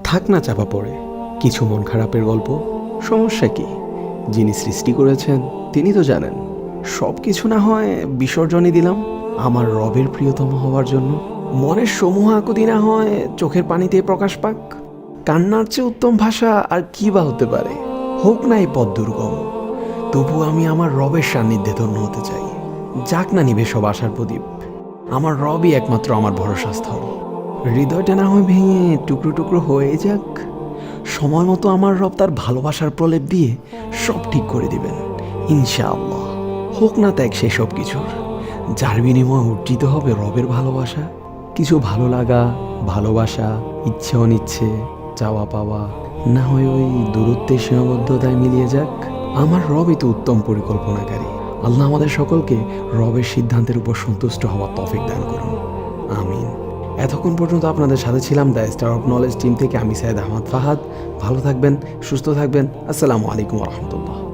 থাক না চাপা পড়ে কিছু মন খারাপের গল্প। সমস্যা কি? যিনি সৃষ্টি করেছেন তিনি তো জানেন। সব কিছু না হয় বিসর্জনই দিলাম আমার রবের প্রিয়তম হওয়ার জন্য। মনের সমূহ আকুতি না হয় চোখের পানিতে প্রকাশ পাক। কান্নার চেয়ে উত্তম ভাষা আর কি বা হতে পারে? হোক না এই পথ দুর্গম, তবু আমি আমার রবের সান্নিধ্যে ধন্য হতে চাই। যাক না নিবে সব আশার প্রদীপ, আমার রবই একমাত্র আমার ভরসা স্থল। হৃদয়টা না হয় ভেঙে টুকরো টুকরো হয়ে যাক, সময় মতো আমার রব তার ভালোবাসার প্রলেপ দিয়ে সব ঠিক করে দিবেন ইনশাআল্লাহ। হোক না ত্যাগ সেই সব কিছুর, যার বিনিময়ে অর্জিত হবে রবের ভালোবাসা। কিছু ভালো লাগা, ভালোবাসা, ইচ্ছে অনিচ্ছে, চাওয়া পাওয়া না হয় ওই দূরত্বের সীমাবদ্ধতায় মিলিয়ে যাক। আমার রবই তো উত্তম পরিকল্পনাকারী। আল্লাহ আমাদের সকলকে রবের সিদ্ধান্তের উপর সন্তুষ্ট হওয়ার তৌফিক দান করুন, আমিন। এতক্ষণ পর্যন্ত আপনাদের সাথে ছিলাম the star of knowledge team থেকে আমি সৈয়দ আহমদ ফাহাদ। ভালো থাকবেন, সুস্থ থাকবেন। আসসালামু আলাইকুম রহমতুল্লাহ।